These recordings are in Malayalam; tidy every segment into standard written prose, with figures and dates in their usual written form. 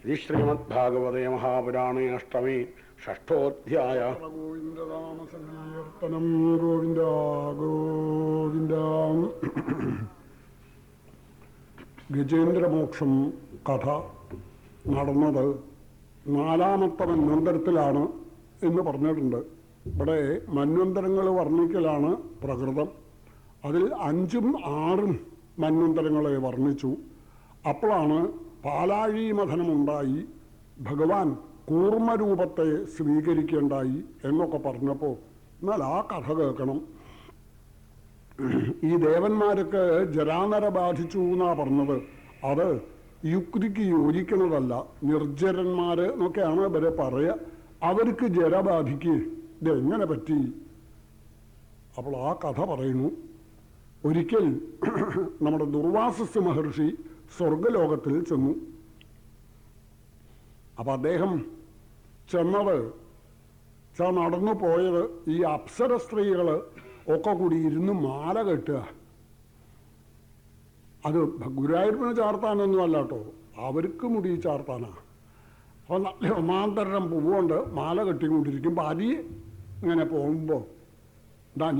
ശ്രീമദ്ഭാഗവതേ മഹാപുരാണേ അഷ്ടമി ഷഷ്ഠോധ്യായ. ഗോവിന്ദനാമസങ്കീർത്തനം. ഗോവിന്ദ ഗോവിന്ദ. ഗജേന്ദ്രമോക്ഷം കഥ നടന്നത് 4-ാമത്തെ മന്വന്തരത്തിലാണ് എന്ന് പറഞ്ഞിട്ടുണ്ട്. ഇവിടെ മന്വന്തരങ്ങൾ വർണ്ണിക്കലാണ് പ്രകൃതം. അതിൽ 5ഉം 6ഉം മന്വന്തരങ്ങളെ വർണ്ണിച്ചു. അപ്പോഴാണ് പാലാഴീമഥനമുണ്ടായി, ഭഗവാൻ കൂർമ്മരൂപത്തെ സ്വീകരിക്കേണ്ടായി എന്നൊക്കെ പറഞ്ഞപ്പോൾ എന്നാൽ ആ കഥ കേൾക്കണം. ഈ ദേവന്മാർക്ക് ജരാനര ബാധിച്ചു എന്നാ പറഞ്ഞത്. അത് യുക്തിക്ക് യോജിക്കുന്നതല്ല. നിർജ്ജരന്മാർ എന്നൊക്കെയാണ് ഇവരെ പറയുക. അവർക്ക് ജര ബാധിക്ക് ഇതെങ്ങനെ പറ്റി? അപ്പോൾ ആ കഥ പറയുന്നു. ഒരിക്കൽ നമ്മുടെ ദുർവാസസ് മഹർഷി സ്വർഗലോകത്തിൽ ചെന്നു. അപ്പം അദ്ദേഹം ചെന്നത് നടന്നു പോയത് ഈ അപ്സര സ്ത്രീകൾ ഒക്കെ കൂടി ഇരുന്ന് മാല കെട്ടുക. അത് ഗുരുവായൂരിന് ചാർത്താനൊന്നും അല്ല കേട്ടോ, അവർക്ക് മുടി ചാർത്താനാ. അപ്പം നല്ല ഒന്നാന്തരം പൂവുകൊണ്ട് മാല കെട്ടിക്കൊണ്ടിരിക്കുമ്പോൾ അരി ഇങ്ങനെ പോകുമ്പോൾ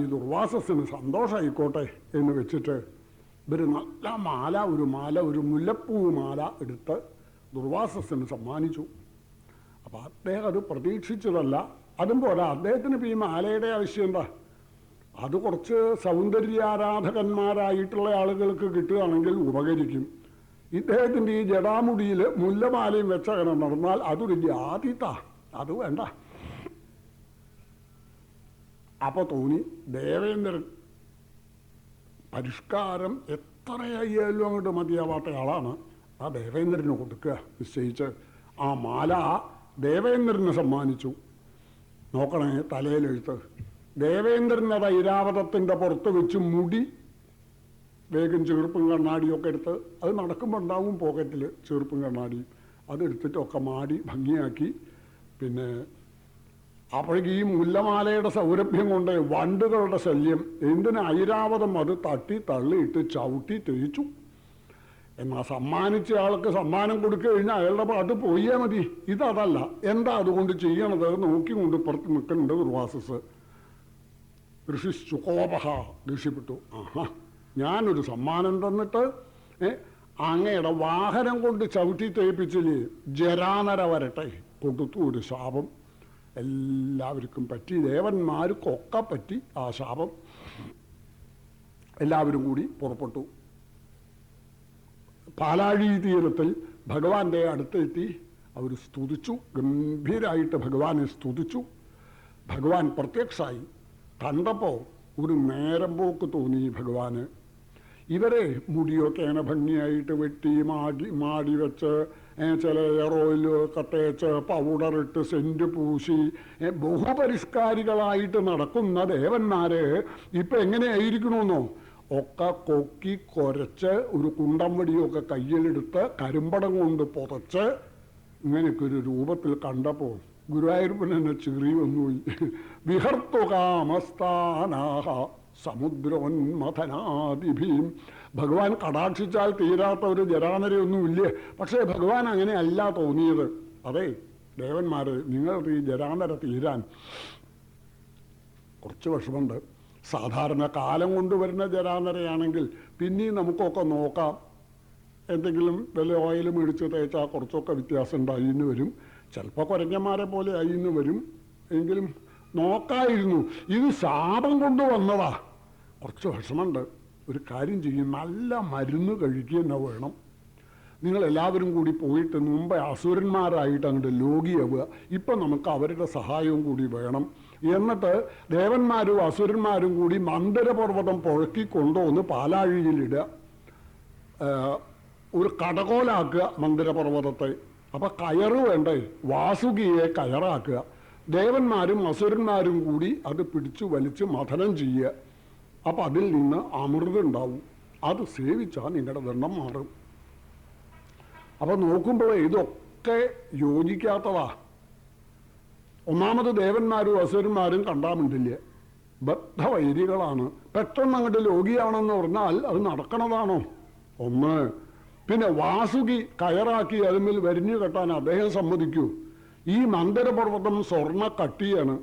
ഈ ദുർവാസസിന് സന്തോഷമായിക്കോട്ടെ എന്ന് വെച്ചിട്ട് ഇവർ നല്ല മാല ഒരു മുല്ലപ്പൂ മാല എടുത്ത് ദുർവാസസിന് സമ്മാനിച്ചു. അപ്പം അദ്ദേഹം അത് പ്രതീക്ഷിച്ചതല്ല. അതും പോരാ, അദ്ദേഹത്തിന് ഇപ്പം ഈ മാലയുടെ ആവശ്യം എന്താ? അത് കുറച്ച് സൗന്ദര്യാരാധകന്മാരായിട്ടുള്ള ആളുകൾക്ക് കിട്ടുകയാണെങ്കിൽ ഉപകരിക്കും. ഇദ്ദേഹത്തിൻ്റെ ഈ ജടാമുടിയിൽ മുല്ലമാലയും വെച്ചങ്ങനെ നടന്നാൽ അതൊരു ജാതിത്താ, അത് വേണ്ട. അപ്പോൾ തോന്നി ദേവേന്ദ്രൻ പരിഷ്കാരം എത്രയായാലും അങ്ങോട്ട് മതിയാവാത്ത ആളാണ്. ആ ദേവേന്ദ്രന് കൊടുക്കുക നിശ്ചയിച്ച് ആ മാല ദേവേന്ദ്രന് സമ്മാനിച്ചു. നോക്കണേ, തലയിലെഴുത്ത്. ദേവേന്ദ്രൻ അത് ഐരാവതത്തിൻ്റെ പുറത്ത് വെച്ച് മുടി വേഗം ചീർപ്പും കണ്ണാടിയൊക്കെ എടുത്ത്, അത് നടക്കുമ്പോൾ ഉണ്ടാവും പോക്കറ്റിൽ ചീർപ്പും കണ്ണാടിയും, അതെടുത്തിട്ടൊക്കെ മാടി ഭംഗിയാക്കി. പിന്നെ അപ്പോഴേക്ക് ഈ മുല്ലമാലയുടെ സൗരഭ്യം കൊണ്ട് വണ്ടുകളുടെ ശല്യം, എന്തിന് ഐരാവതം അത് തട്ടി തള്ളിയിട്ട് ചവിട്ടി തേച്ചു. എന്നാൽ സമ്മാനിച്ച ആൾക്ക് സമ്മാനം കൊടുക്കുക കഴിഞ്ഞാൽ അയാളുടെ പാട്ട് പോയാൽ മതി. ഇതല്ല, എന്താ അതുകൊണ്ട് ചെയ്യണത് നോക്കിക്കൊണ്ട് പുറത്ത് നിൽക്കുന്നുണ്ട് ദുർവാസസ്. ഋഷി സുകോപഹ ദേഷ്യപ്പെട്ടു. ആഹാ, ഞാനൊരു സമ്മാനം തന്നിട്ട് അങ്ങയുടെ വാഹനം കൊണ്ട് ചവിട്ടി തേപ്പിച്ചില്ലേ, ജരാനര വരട്ടെ. കൊടുത്തു ഒരു ശാപം. എല്ലാവർക്കും പറ്റി, ദേവന്മാർക്കൊക്കെ പറ്റി ആ ശാപം. എല്ലാവരും കൂടി പുറപ്പെട്ടു. പാലാഴി തീരത്തിൽ ഭഗവാന്റെ അടുത്തെത്തി. അവർ സ്തുതിച്ചു, ഗംഭീരായിട്ട് ഭഗവാനെ സ്തുതിച്ചു. ഭഗവാൻ പ്രത്യക്ഷമായി. കണ്ടപ്പോൾ ഒരു നേരം പോക്ക് തോന്നി ഭഗവാന്. ഇവരെ മുടിയൊക്കെ അങ്ങനെ ഭംഗിയായിട്ട് വെട്ടി മാടി വെച്ച് ചില എയർ ഓയിലൊക്കെ തേച്ച് പൗഡറിട്ട് സെൻറ്റ് പൂശി ബഹുപരിഷ്കാരികളായിട്ട് നടക്കുന്ന ദേവന്മാര് ഇപ്പം എങ്ങനെയായിരിക്കണമെന്നോ? ഒക്കെ കൊക്കി കുരച്ച് ഒരു കുണ്ടം വടിയൊക്കെ കയ്യിലെടുത്ത് കരിമ്പടം കൊണ്ട് പുതച്ച് ഇങ്ങനെയൊക്കെ ഒരു രൂപത്തിൽ കണ്ടപ്പോൾ ഗുരുവായൂരപ്പൻ എന്നെ ചെറിയ വന്നുപോയി. വിഹർത്തുകാമസ്ഥാനാഹ സമുദ്രോന്മഥനാദിഭീം. ഭഗവാൻ കടാക്ഷിച്ചാൽ തീരാത്ത ഒരു ജരാനരയൊന്നുമില്ലേ? പക്ഷേ ഭഗവാൻ അങ്ങനെ അല്ല തോന്നിയത്. അതെ ദേവന്മാർ, നിങ്ങൾക്ക് ഈ ജരാനര തീരാൻ കുറച്ച് വിഷമുണ്ട്. സാധാരണ കാലം കൊണ്ടുവരുന്ന ജരാനരയാണെങ്കിൽ പിന്നെയും നമുക്കൊക്കെ നോക്കാം. എന്തെങ്കിലും വില ഓയിൽ മേടിച്ച് തേച്ചാൽ കുറച്ചൊക്കെ വ്യത്യാസം ഉണ്ടായിന്ന് വരും. ചിലപ്പോൾ കുരങ്ങന്മാരെ പോലെ ആയിന്ന് വരും. എങ്കിലും നോക്കായിരുന്നു. ഇത് ശാപം കൊണ്ടുവന്നതാ. കുറച്ച് വിഷമുണ്ട്. ഒരു കാര്യം ചെയ്യും, നല്ല മരുന്ന് കഴിക്കുക തന്നെ വേണം. നിങ്ങളെല്ലാവരും കൂടി പോയിട്ട് മുമ്പ് അസുരന്മാരായിട്ട് അങ്ങോട്ട് ലോകിയാവുക. ഇപ്പം നമുക്ക് അവരുടെ സഹായവും കൂടി വേണം. എന്നിട്ട് ദേവന്മാരും അസുരന്മാരും കൂടി മന്ദരപർവ്വതം പുഴക്കി കൊണ്ടുവന്ന് പാലാഴിയിലിടുക. ഒരു കടകോലാക്കുക മന്ദരപർവ്വതത്തെ. അപ്പം കയറ് വേണ്ടേ? വാസുകിയെ കയറാക്കുക. ദേവന്മാരും അസുരന്മാരും കൂടി അത് പിടിച്ചു വലിച്ച് മഥനം ചെയ്യുക. അപ്പം അതിൽ നിന്ന് അമൃതം ഉണ്ടാവും. അത് സേവിച്ചാൽ നിങ്ങളുടെ ദണ്ഡം മാറും. അപ്പം നോക്കുമ്പോൾ ഇതൊക്കെ യോജിക്കാത്തതാ. ഒന്നാമത് ദേവന്മാരും അസുരന്മാരും കണ്ടാമിണ്ടില്ല, ബദ്ധവൈരികളാണ്. പെട്ടെന്ന് അങ്ങോട്ട് ലോകിയാണെന്ന് പറഞ്ഞാൽ അത് നടക്കണതാണോ? ഒന്ന് പിന്നെ വാസുകി കയറാക്കി അതിന്മേൽ വരിഞ്ഞു കെട്ടാൻ അദ്ദേഹം സമ്മതിക്കൂ? ഈ മന്ദരപർവ്വതം സ്വർണ്ണ കട്ടിയാണ്,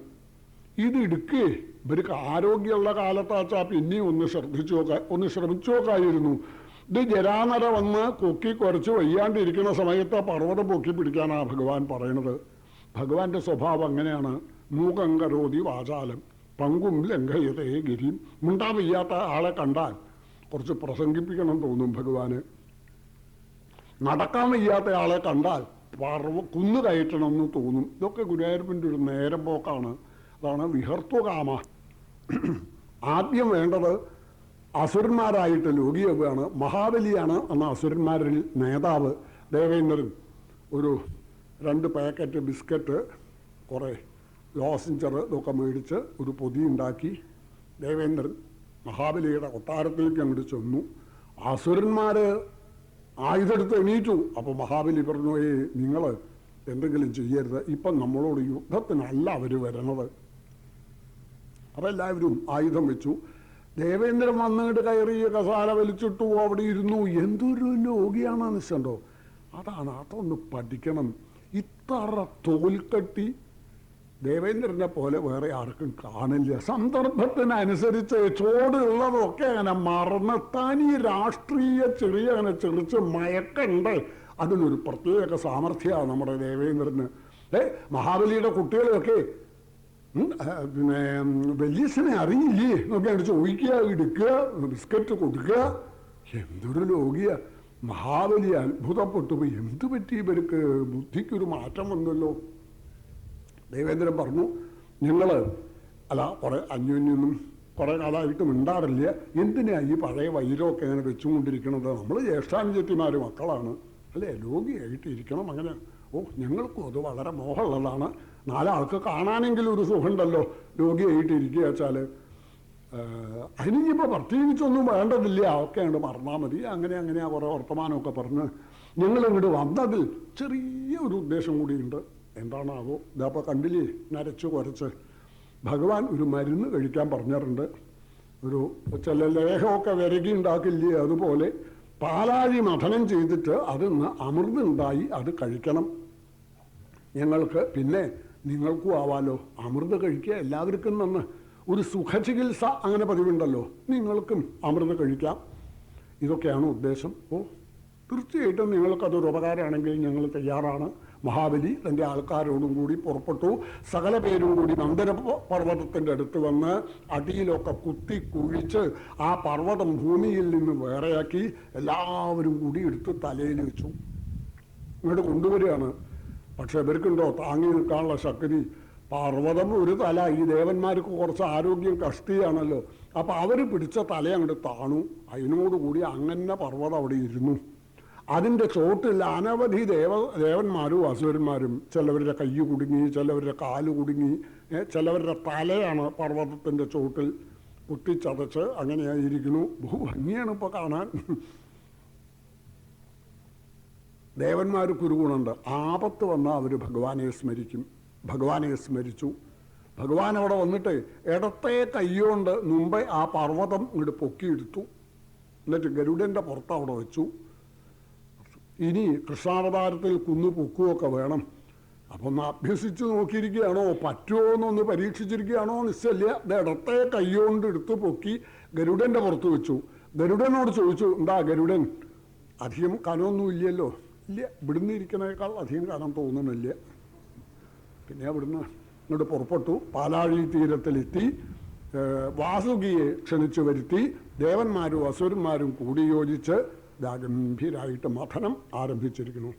ഇത് ഇടുക്കേ ഇവർക്ക് ആരോഗ്യമുള്ള കാലത്താച്ചാ പിന്നെയും ഒന്ന് ശ്രമിച്ചു നോക്കായിരുന്നു. ഇത് ജരാനര വന്ന് കൊക്കി കുറച്ച് വയ്യാണ്ടിരിക്കുന്ന സമയത്ത് പർവ്വതം പൊക്കി പിടിക്കാനാണ് ഭഗവാൻ പറയണത്. ഭഗവാന്റെ സ്വഭാവം അങ്ങനെയാണ്. മൂകം കരോതി വാചാലം പങ്കും ലംഘയതേ ഗിരിയും. മുണ്ടാ വയ്യാത്ത ആളെ കണ്ടാൽ കുറച്ച് പ്രസംഗിപ്പിക്കണം തോന്നും ഭഗവാന്. നടക്കാൻ വയ്യാത്ത ആളെ കണ്ടാൽ കുന്നു കയറ്റണമെന്ന് തോന്നും. ഇതൊക്കെ ഗുരുവായൂരപ്പൻ്റെ ഒരു നേരം പോക്കാണ്. അതാണ് വിഹർത്തുകാമ. ആദ്യം വേണ്ടത് അസുരന്മാരായിട്ട് ലോകിയാവുകയാണ്. മഹാബലിയാണ് അന്ന് അസുരന്മാരിൽ നേതാവ്. ദേവേന്ദ്രൻ ഒരു 2 പാക്കറ്റ് ബിസ്ക്കറ്റ്, കുറേ ലോസിഞ്ചർ ഇതൊക്കെ മേടിച്ച് ഒരു പൊതി ഉണ്ടാക്കി ദേവേന്ദ്രൻ മഹാബലിയുടെ കൊട്ടാരത്തിലേക്ക് അങ്ങോട്ട് ചെന്നു. അസുരന്മാർ ആയുധെടുത്ത് എണീറ്റു. അപ്പോൾ മഹാബലി പറഞ്ഞു, നിങ്ങൾ എന്തെങ്കിലും ചെയ്യരുത്, ഇപ്പം നമ്മളോട് യുദ്ധത്തിനല്ല അവർ വരണത്. അപ്പം എല്ലാവരും ആയുധം വെച്ചു. ദേവേന്ദ്രൻ വന്നിട്ട് കയറി കസാല വലിച്ചിട്ടു, അവിടെ ഇരുന്നു. എന്തൊരു ലോകിയാണെന്ന് വെച്ചിട്ടുണ്ടോ? അതൊന്ന് പഠിക്കണം. ഇത്ര തോൽക്കട്ടി ദേവേന്ദ്രനെ പോലെ വേറെ ആർക്കും കാണില്ല. സന്ദർഭത്തിനനുസരിച്ച് ചോടുള്ളതൊക്കെ അങ്ങനെ മറന്ന് തനി രാഷ്ട്രീയ അങ്ങനെ ചെറിച്ച് മയക്കുണ്ട്. അതിനൊരു പ്രത്യേക സാമർഥ്യമാണ് നമ്മുടെ ദേവേന്ദ്രന്. മഹാബലിയുടെ കുട്ടികളെയൊക്കെ പിന്നെ വലിയച്ഛനെ അറിയില്ലേ എന്നൊക്കെ ചോദിക്കുക, എടുക്കുക, ബിസ്ക്കറ്റ് കൊടുക്കുക. എന്തൊരു ലോകിയ! മഹാബലി അത്ഭുതപ്പെട്ടു പോയി. എന്തു പറ്റി ഇവർക്ക്? ബുദ്ധിക്കൊരു മാറ്റം വന്നല്ലോ. ദേവേന്ദ്രൻ പറഞ്ഞു, ഞങ്ങൾ കുറേ അന്യോന്യൊന്നും കുറേ കാലമായിട്ട് മിണ്ടാറില്ല. എന്തിനാ ഈ പഴയ വൈരമൊക്കെ അങ്ങനെ വെച്ചുകൊണ്ടിരിക്കണത്? നമ്മൾ ജ്യേഷ്ഠാനുജത്തിമാർ മക്കളാണ് അല്ലേ, ലോകിയായിട്ട് ഇരിക്കണം. അങ്ങനെ ഞങ്ങൾക്കും അത് വളരെ മോഹമുള്ളതാണ്. 4 ആൾക്ക് കാണാനെങ്കിലും ഒരു സുഖമുണ്ടല്ലോ രോഗിയായിട്ട് ഇരിക്കുക വെച്ചാൽ. അതിനിപ്പോൾ പ്രത്യേകിച്ചൊന്നും വേണ്ടതില്ല, ഒക്കെ അങ്ങോട്ട് മറന്നാൽ മതി. അങ്ങനെയാ കുറേ വർത്തമാനമൊക്കെ പറഞ്ഞ് ഞങ്ങളിങ്ങോട്ട് വന്നതിൽ ചെറിയ ഒരു ഉദ്ദേശം കൂടിയുണ്ട്. എന്താണാവോ? ഇതപ്പോൾ കണ്ടില്ലേ, നരച്ച് കുരച്ച് ഭഗവാൻ ഒരു മരുന്ന് കഴിക്കാൻ പറഞ്ഞിട്ടുണ്ട്. ഒരു ചില ലേഹമൊക്കെ വിരകി ഉണ്ടാക്കില്ലേ, അതുപോലെ പാലാഴി മഥനം ചെയ്തിട്ട് അതിന്ന് അമൃതുണ്ടായി അത് കഴിക്കണം. ഞങ്ങൾക്ക് പിന്നെ നിങ്ങൾക്കും ആവാലോ. അമൃത് കഴിക്കുക എല്ലാവർക്കും നന്ന്. ഒരു സുഖചികിത്സ അങ്ങനെ പതിവുണ്ടല്ലോ, നിങ്ങൾക്കും അമൃത് കഴിക്കാം. ഇതൊക്കെയാണ് ഉദ്ദേശം. തീർച്ചയായിട്ടും നിങ്ങൾക്കതൊരു ഉപകാരമാണെങ്കിൽ ഞങ്ങൾ തയ്യാറാണ്. മഹാബലി തൻ്റെ ആൾക്കാരോടും കൂടി പുറപ്പെട്ടു. സകല പേരും കൂടി മന്ദര പർവ്വതത്തിൻ്റെ അടുത്ത് വന്ന് അടിയിലൊക്കെ കുത്തി കുഴിച്ച് ആ പർവ്വതം ഭൂമിയിൽ നിന്ന് വേറെയാക്കി എല്ലാവരും കൂടി എടുത്ത് തലയിൽ വെച്ചു. ഇങ്ങോട്ട് കൊണ്ടുവരികയാണ്. പക്ഷെ ഇവർക്കുണ്ടോ താങ്ങി നിൽക്കാനുള്ള ശക്തി? പർവ്വതം ഒരു തല. ഈ ദേവന്മാർക്ക് കുറച്ച് ആരോഗ്യം കഷ്ടിയാണല്ലോ. അപ്പം അവർ പിടിച്ച തല അങ്ങോട്ട് താണു. അതിനോടുകൂടി അങ്ങനെ പർവ്വതം അവിടെ ഇരുന്നു. അതിൻ്റെ ചോട്ടിൽ അനവധി ദേവന്മാരും അസുരന്മാരും. ചിലവരുടെ കൈ കുടുങ്ങി, ചിലവരുടെ കാല് കുടുങ്ങി, ചിലവരുടെ തലയാണ് പർവ്വതത്തിൻ്റെ ചോട്ടിൽ കുത്തിച്ചതച്ച് അങ്ങനെയായിരിക്കുന്നു. ഭംഗിയാണ് ഇപ്പോൾ കാണാൻ. ദേവന്മാർക്ക് ഒരു ഗുണമുണ്ട്, ആപത്ത് വന്നാൽ അവർ ഭഗവാനെ സ്മരിക്കും. ഭഗവാനെ സ്മരിച്ചു. ഭഗവാൻ അവിടെ വന്നിട്ട് ഇടത്തെ കൈകൊണ്ട് മുമ്പേ ആ പർവ്വതം ഇങ്ങോട്ട് പൊക്കിയെടുത്തു. എന്നിട്ട് ഗരുഡൻ്റെ പുറത്ത് അവിടെ വെച്ചു. ഇനി കൃഷ്ണാവതാരത്തിൽ കുന്നു പൊക്കുകയൊക്കെ വേണം. അപ്പം ഒന്ന് അഭ്യസിച്ച് നോക്കിയിരിക്കുകയാണോ, പറ്റുമോ എന്നൊന്ന് പരീക്ഷിച്ചിരിക്കുകയാണോ നിശ്ചയില്ല. ഇത് ഇടത്തെ കൈകൊണ്ട് എടുത്ത് പൊക്കി ഗരുഡൻ്റെ പുറത്ത് വെച്ചു. ഗരുഡനോട് ചോദിച്ചു, എന്താ ഗരുഡൻ, അധികം കനമൊന്നും ഇല്ലല്ലോ? ഇല്ല, ഇവിടുന്ന് ഇരിക്കുന്നതിനേക്കാൾ അധികം കനം തോന്നുന്നില്ല. പിന്നെ അവിടുന്ന് ഇങ്ങോട്ട് പുറപ്പെട്ടു. പാലാഴി തീരത്തിലെത്തി. വാസുകിയെ ക്ഷണിച്ചു വരുത്തി. ദേവന്മാരും അസുരന്മാരും കൂടി യോജിച്ച് ഗംഭീരായിട്ട് മഥനം ആരംഭിച്ചിരിക്കുന്നു.